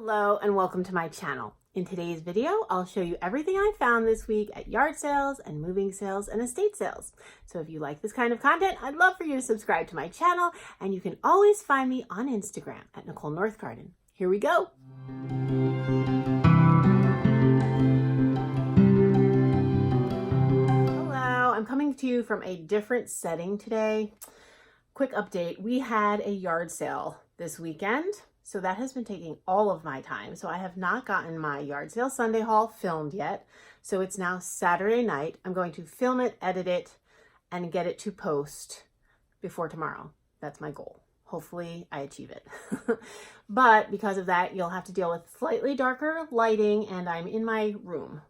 Hello and welcome to my channel. In today's video, I'll show you everything I found this week at yard sales and moving sales and estate sales. So if you like this kind of content, I'd love for you to subscribe to my channel, and you can always find me on Instagram at Nicole Northgarden. Here we go. Hello, I'm coming to you from a different setting today. Quick update, we had a yard sale this weekend. So that has been taking all of my time. So I have not gotten my yard sale Sunday haul filmed yet. So it's now Saturday night. I'm going to film it, edit it, and get it to post before tomorrow. That's my goal. Hopefully I achieve it. But because of that, you'll have to deal with slightly darker lighting, and I'm in my room.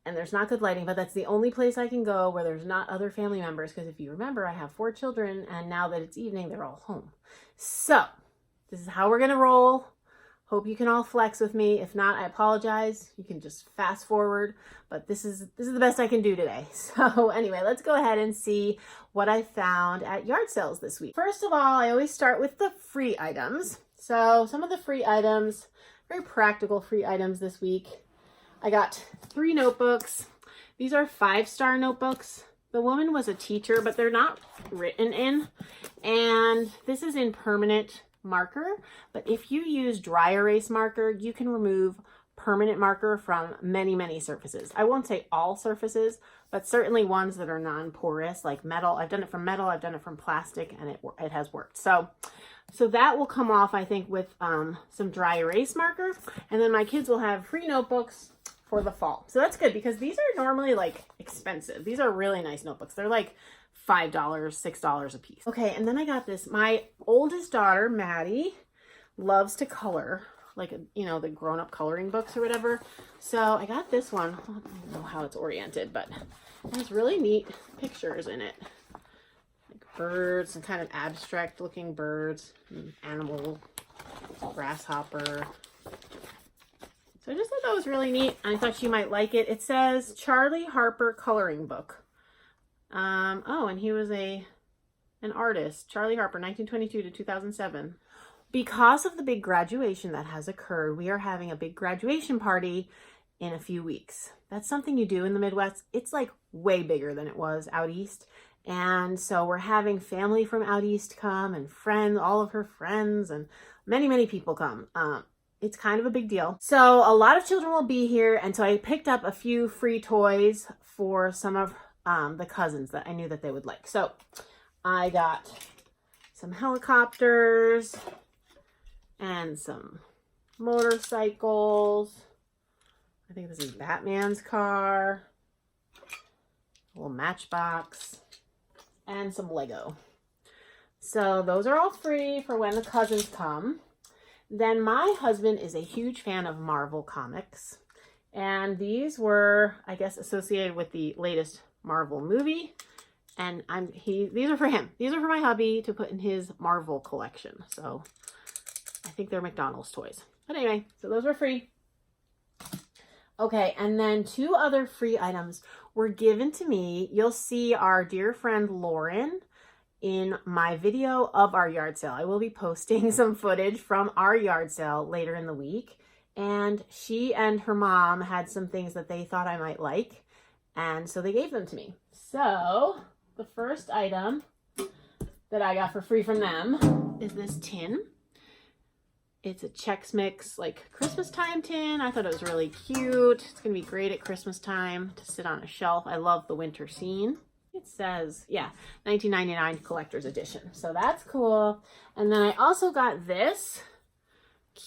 And there's not good lighting, but that's the only place I can go where there's not other family members. Because if you remember, I have 4 children, and now that it's evening, they're all home. So this is how we're gonna roll. Hope you can all flex with me. If not, I apologize. You can just fast forward, but this is the best I can do today. So anyway, let's go ahead and see what I found at yard sales this week. First of all, I always start with the free items. So some of the free items, very practical free items this week. I got 3 notebooks. These are 5-star notebooks. The woman was a teacher, but they're not written in. And this is in permanent marker, but if you use dry erase marker, you can remove permanent marker from many surfaces. I won't say all surfaces, but certainly ones that are non-porous, like metal. I've done it from metal, I've done it from plastic, and it has worked. So that will come off, I think, with some dry erase marker, and then my kids will have free notebooks for the fall. So that's good, because these are normally like expensive. These are really nice notebooks. They're like $5, $6 a piece. Okay, and then I got this. My oldest daughter, Maddie, loves to color, like, you know, the grown-up coloring books or whatever. So I got this one. I don't know how it's oriented, but it has really neat pictures in it. Like birds and kind of abstract looking birds, animal, grasshopper. So I just thought that was really neat. I thought she might like it. It says Charlie Harper Coloring Book. Oh, and he was an artist, Charlie Harper, 1922 to 2007. Because of the big graduation that has occurred, we are having a big graduation party in a few weeks. That's something you do in the Midwest. It's like way bigger than it was out east. And so we're having family from out east come, and friends, all of her friends, and many people come. It's kind of a big deal. So a lot of children will be here. And so I picked up a few free toys for some of the cousins that I knew that they would like. So I got some helicopters and some motorcycles. I think this is Batman's car, a little matchbox, and some Lego. So those are all free for when the cousins come. Then my husband is a huge fan of Marvel comics, and these were, I guess, associated with the latest Marvel movie, and these are for him. These are for my hubby to put in his Marvel collection. So I think they're McDonald's toys. But anyway, so those were free. Okay, and then 2 other free items were given to me. You'll see our dear friend Lauren in my video of our yard sale. I will be posting some footage from our yard sale later in the week, and she and her mom had some things that they thought I might like. And so they gave them to me. So the first item that I got for free from them is this tin. It's a Chex Mix, like Christmas time tin. I thought it was really cute. It's gonna be great at Christmas time to sit on a shelf. I love the winter scene. It says, yeah, 1999 collector's edition. So that's cool. And then I also got this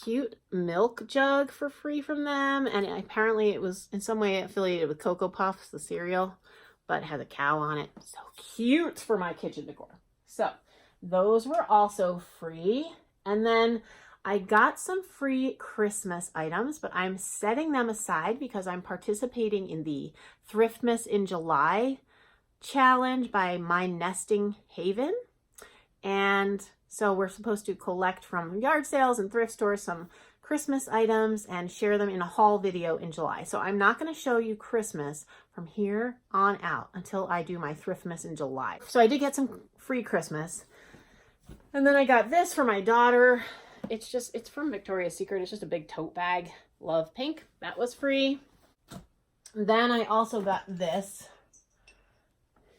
cute milk jug for free from them, and apparently it was in some way affiliated with Cocoa Puffs, the cereal, but it has a cow on it. So cute for my kitchen decor. So those were also free. And then I got some free Christmas items, but I'm setting them aside because I'm participating in the Thriftmas in July challenge by My Nesting Haven. And so we're supposed to collect from yard sales and thrift stores some Christmas items and share them in a haul video in July. So I'm not going to show you Christmas from here on out until I do my Thriftmas in July. So I did get some free Christmas. And then I got this for my daughter. It's from Victoria's Secret. It's just a big tote bag. Love pink. That was free. Then I also got this.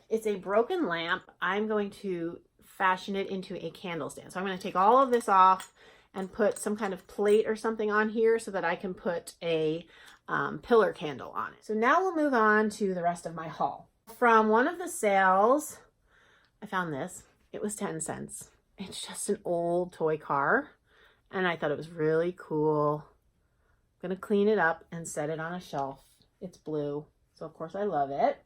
It's a broken lamp. I'm going to fashion it into a candle stand. So I'm going to take all of this off and put some kind of plate or something on here so that I can put a pillar candle on it. So now we'll move on to the rest of my haul. From one of the sales, I found this. It was 10 cents. It's just an old toy car, and I thought it was really cool. I'm gonna clean it up and set it on a shelf. It's blue, so of course I love it.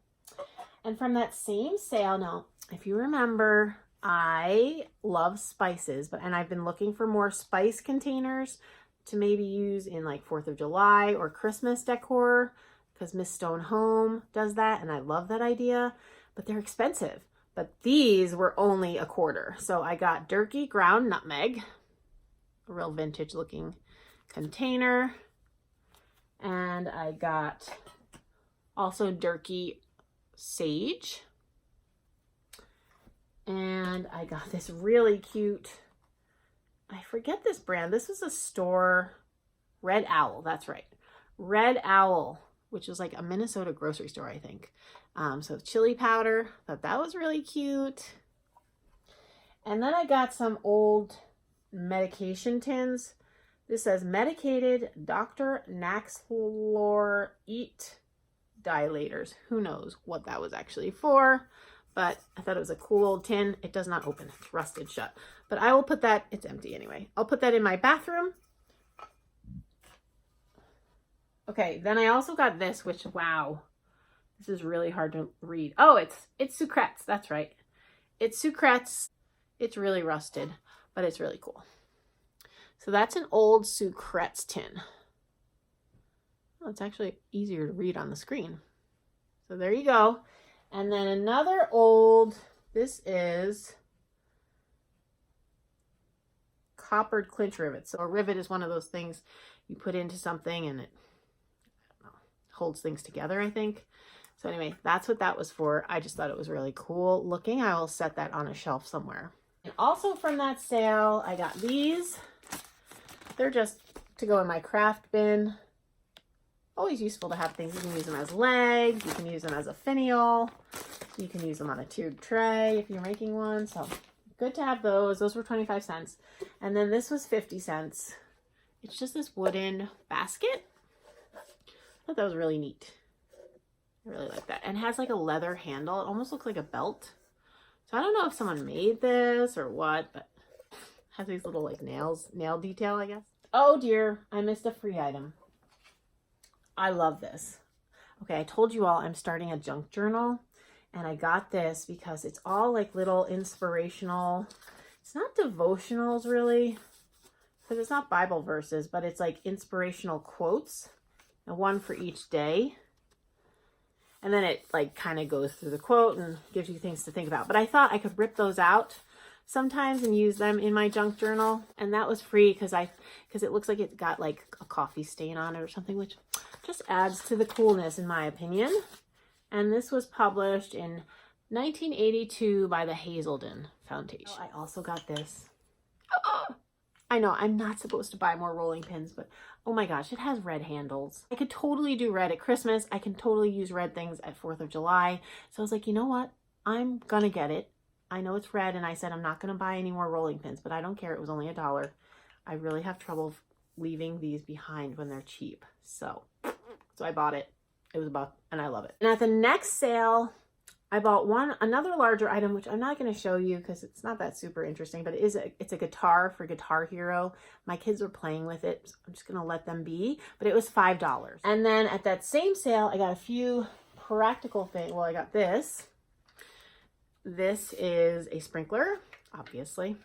And from that same sale, now, if you remember, I love spices, and I've been looking for more spice containers to maybe use in like 4th of July or Christmas decor, because Miss Stone Home does that, and I love that idea, but they're expensive. But these were only $1.25. So I got Durkee ground nutmeg, a real vintage looking container. And I got also Durkee sage. And I got this really cute, I forget this brand. This is a store, Red Owl, that's right. Red Owl, which is like a Minnesota grocery store, I think. So chili powder, thought that was really cute. And then I got some old medication tins. This says medicated Dr. Naxlor Eat dilators. Who knows what that was actually for, but I thought it was a cool old tin. It does not open, it's rusted shut. But I will put that, it's empty anyway. I'll put that in my bathroom. Okay, then I also got this, which, wow, this is really hard to read. Oh, it's Sucrets, that's right. It's Sucrets. It's really rusted, but it's really cool. So that's an old Sucrets tin. Oh, it's actually easier to read on the screen. So there you go. And then another old, this is coppered clinch rivets. So a rivet is one of those things you put into something and it holds things together, I think. So anyway, that's what that was for. I just thought it was really cool looking. I will set that on a shelf somewhere. And also from that sale, I got these. They're just to go in my craft bin. Always useful to have things. You can use them as legs. You can use them as a finial. You can use them on a tube tray if you're making one. So good to have those. Those were 25 cents. And then this was 50 cents. It's just this wooden basket. I thought that was really neat. I really like that. And it has like a leather handle. It almost looks like a belt. So I don't know if someone made this or what, but it has these little like nail detail, I guess. Oh dear, I missed a free item. I love this. Okay, I told you all I'm starting a junk journal, and I got this because it's all like little inspirational. It's not devotionals really, because it's not Bible verses, but it's like inspirational quotes, and one for each day. And then it like kind of goes through the quote and gives you things to think about. But I thought I could rip those out sometimes and use them in my junk journal. And that was free because it looks like it got like a coffee stain on it or something, which just adds to the coolness in my opinion. And this was published in 1982 by the Hazelden Foundation. I also got this. I know I'm not supposed to buy more rolling pins, but oh my gosh, it has red handles. I could totally do red at Christmas. I can totally use red things at 4th of July. So I was like, you know what? I'm gonna get it. I know it's red, and I said I'm not gonna buy any more rolling pins, but I don't care. It was only $1. I really have trouble leaving these behind when they're cheap. So I bought it. It was $1, and I love it. And at the next sale, I bought another larger item, which I'm not going to show you because it's not that super interesting, but it's a guitar for Guitar Hero. My kids are playing with it, so I'm just going to let them be, but it was $5. And then at that same sale, I got a few practical things. Well, I got this. This is a sprinkler, obviously,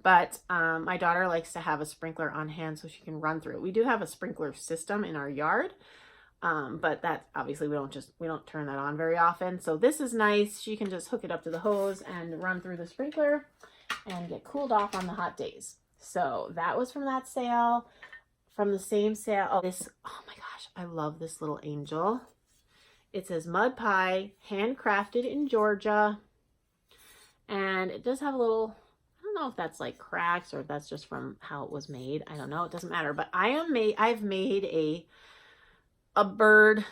but my daughter likes to have a sprinkler on hand so she can run through it. We do have a sprinkler system in our yard. But that obviously we don't turn that on very often. So this is nice. She can just hook it up to the hose and run through the sprinkler and get cooled off on the hot days. So that was from that sale. From the same sale. Oh my gosh, I love this little angel. It says mud pie, handcrafted in Georgia. And it does have a little, I don't know if that's like cracks or if that's just from how it was made. I don't know. It doesn't matter. But I've made a bird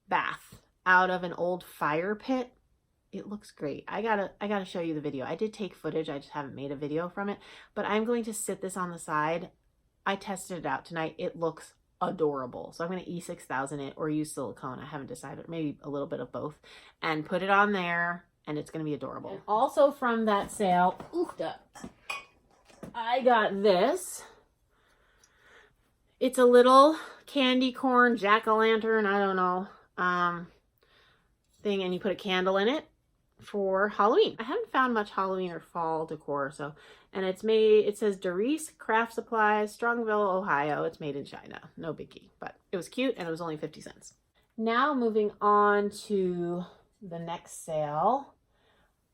bath out of an old fire pit. It looks great. I gotta show you the video. I did take footage. I just haven't made a video from it. But I'm going to sit this on the side. I tested it out tonight. It looks adorable. So I'm going to E6000 it or use silicone. I haven't decided. Maybe a little bit of both. And put it on there. And it's going to be adorable. And also from that sale, I got this. It's a little candy corn jack-o'-lantern, I don't know, thing. And you put a candle in it for Halloween. I haven't found much Halloween or fall decor. So, and it's made, it says Doilies Craft Supplies, Strongville, Ohio. It's made in China. No biggie. But it was cute and it was only 50 cents. Now moving on to the next sale.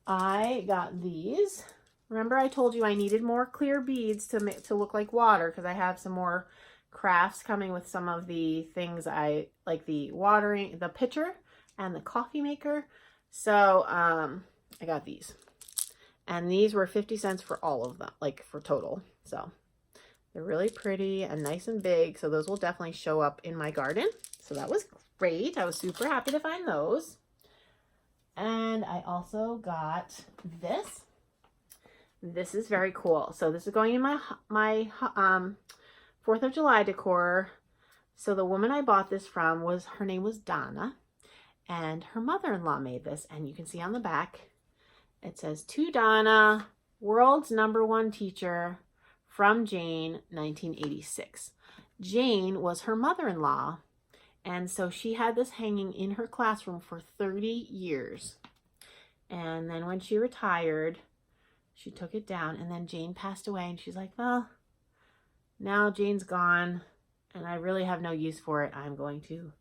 I got these. Remember I told you I needed more clear beads to look like water because I have some more crafts coming with some of the things I like, the watering, the pitcher and the coffee maker. So I got these. And these were 50 cents for all of them, like for total. So they're really pretty and nice and big. So those will definitely show up in my garden. So that was great. I was super happy to find those. And I also got this. This is very cool. So this is going in my 4th of July decor. So the woman I bought this from her name was Donna, and her mother-in-law made this. And you can see on the back, it says, "To Donna, world's #1 teacher, from Jane, 1986. Jane was her mother-in-law. And so she had this hanging in her classroom for 30 years. And then when she retired, she took it down. And then Jane passed away. And she's like, well, now Jane's gone. And I really have no use for it. I'm going to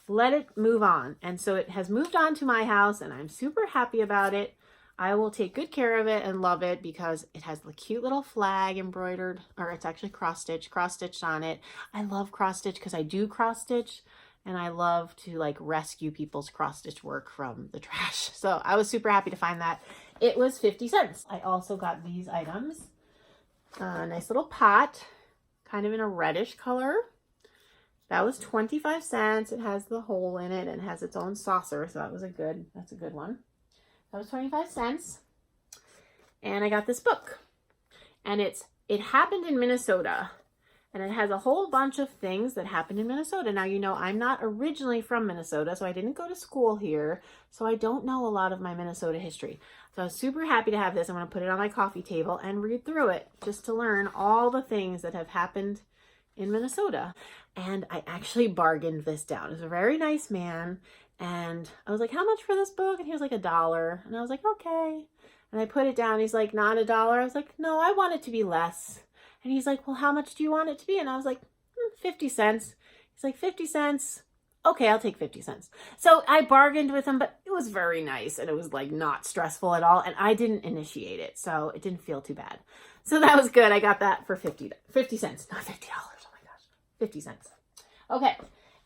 let it move on. And so it has moved on to my house. And I'm super happy about it. I will take good care of it and love it because it has the cute little flag embroidered. Or it's actually cross-stitched on it. I love cross-stitch because I do cross-stitch. And I love to like rescue people's cross-stitch work from the trash. So I was super happy to find that. It was 50 cents. I also got these items. A nice little pot, kind of in a reddish color. That was 25 cents. It has the hole in it and has its own saucer. So that's a good one. That was 25 cents. And I got this book. And it happened in Minnesota. And it has a whole bunch of things that happened in Minnesota. Now, you know, I'm not originally from Minnesota, so I didn't go to school here. So I don't know a lot of my Minnesota history. So I was super happy to have this. I'm going to put it on my coffee table and read through it just to learn all the things that have happened in Minnesota. And I actually bargained this down. It was a very nice man. And I was like, how much for this book? And he was like $1. And I was like, okay. And I put it down. He's like, not $1. I was like, no, I want it to be less. And he's like, well, how much do you want it to be? And I was like, 50 cents. He's like, 50 cents. Okay, I'll take 50 cents. So I bargained with him, but it was very nice. And it was like not stressful at all. And I didn't initiate it. So it didn't feel too bad. So that was good. I got that for 50 cents, not $50. Oh my gosh, 50 cents. Okay.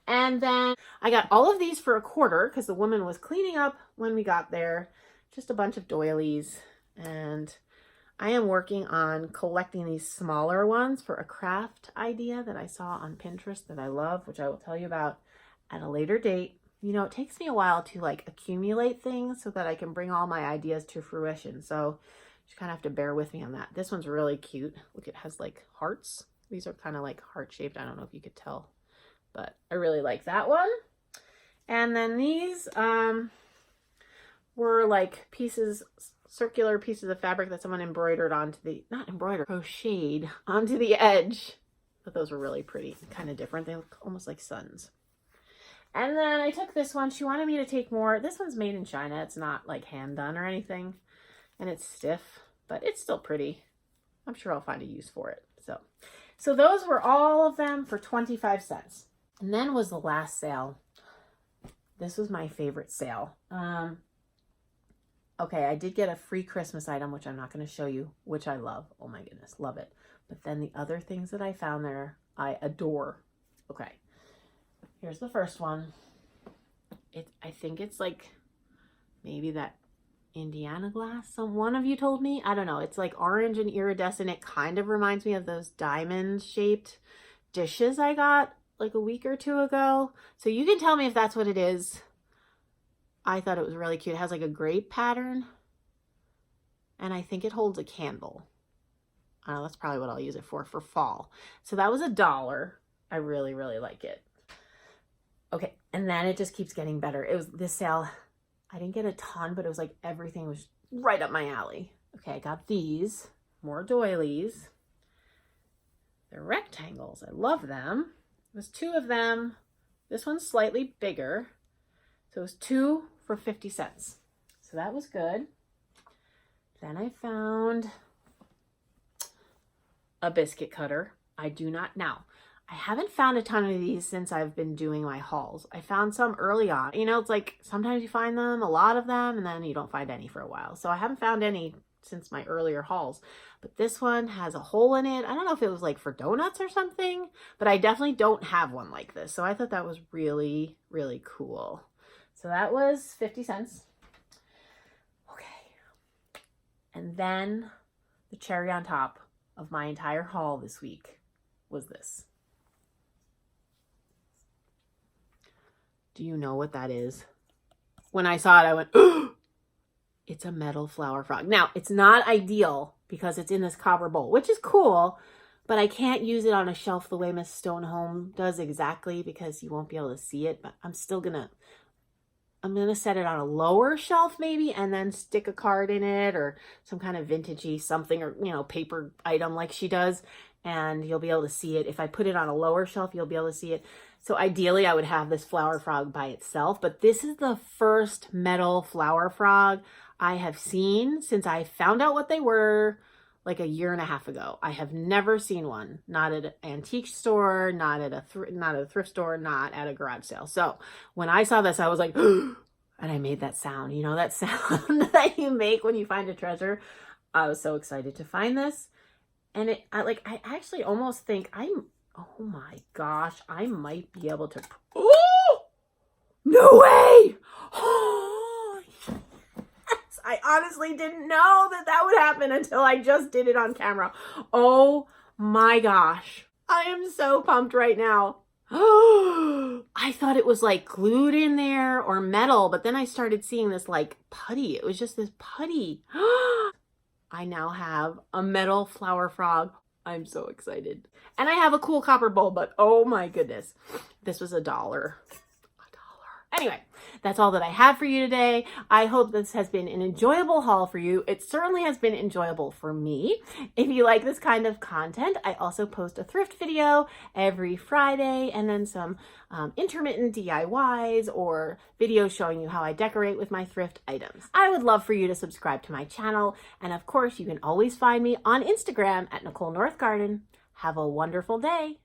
And then I got all of these for $0.25 because the woman was cleaning up when we got there. Just a bunch of doilies. And I am working on collecting these smaller ones for a craft idea that I saw on Pinterest that I love, which I will tell you about at a later date. You know, it takes me a while to like accumulate things so that I can bring all my ideas to fruition. So you just kind of have to bear with me on that. This one's really cute. Look, it has like hearts. These are kind of like heart shaped. I don't know if you could tell, but I really like that one. And then these were like circular pieces of fabric that someone embroidered onto crocheted onto the edge. But those were really pretty, kind of different. They look almost like suns. And then I took this one. She wanted me to take more. This one's made in China. It's not like hand done or anything. And it's stiff, but it's still pretty. I'm sure I'll find a use for it. So those were all of them for 25 cents. And then was the last sale. This was my favorite sale. Okay, I did get a free Christmas item, which I'm not going to show you, which I love. Oh my goodness, love it. But then the other things that I found there, I adore. Okay, here's the first one. I think it's like maybe that Indiana glass. One of you told me. I don't know. It's like orange and iridescent. It kind of reminds me of those diamond shaped dishes I got like a week or two ago. So you can tell me if that's what it is. I thought it was really cute. It has like a grape pattern. And I think it holds a candle. I don't know, that's probably what I'll use it for fall. So that was $1. I really, really like it. Okay, and then it just keeps getting better. It was this sale, I didn't get a ton, but it was like everything was right up my alley. Okay, I got these, more doilies. They're rectangles, I love them. It was 2 of them. This one's slightly bigger. So it was 2 for 50 cents. So that was good. Then I found a biscuit cutter. I haven't found a ton of these since I've been doing my hauls. I found some early on. You know, it's like sometimes you find them, a lot of them, and then you don't find any for a while. So I haven't found any since my earlier hauls. But this one has a hole in it. I don't know if it was like for donuts or something, but I definitely don't have one like this. So I thought that was really, really cool. So that was 50 cents. And then the cherry on top of my entire haul this week was this. Do you know what that is? When I saw it, I went, oh, it's a metal flower frog. Now, it's not ideal because it's in this copper bowl, which is cool, but I can't use it on a shelf the way Miss Stonehome does exactly because you won't be able to see it, but I'm gonna set it on a lower shelf maybe and then stick a card in it or some kind of vintagey something or, you know, paper item like she does, and you'll be able to see it. If I put it on a lower shelf, you'll be able to see it. So ideally I would have this flower frog by itself, but this is the first metal flower frog I have seen since I found out what they were like a year and a half ago. I have never seen one, not at an antique store, not at a thrift store, not at a garage sale. So when I saw this, I was like, and I made that sound, you know, that sound that you make when you find a treasure. I was so excited to find this. And I actually almost think oh my gosh, I might be able to, oh, no way. I honestly didn't know that would happen until I just did it on camera. Oh my gosh. I am so pumped right now. I thought it was like glued in there or metal, but then I started seeing this like putty. It was just this putty. I now have a metal flower frog. I'm so excited. And I have a cool copper bowl, but oh my goodness. This was $1. Anyway, that's all that I have for you today. I hope this has been an enjoyable haul for you. It certainly has been enjoyable for me. If you like this kind of content, I also post a thrift video every Friday and then some intermittent DIYs or videos showing you how I decorate with my thrift items. I would love for you to subscribe to my channel. And of course, you can always find me on Instagram at Nicole North Garden. Have a wonderful day.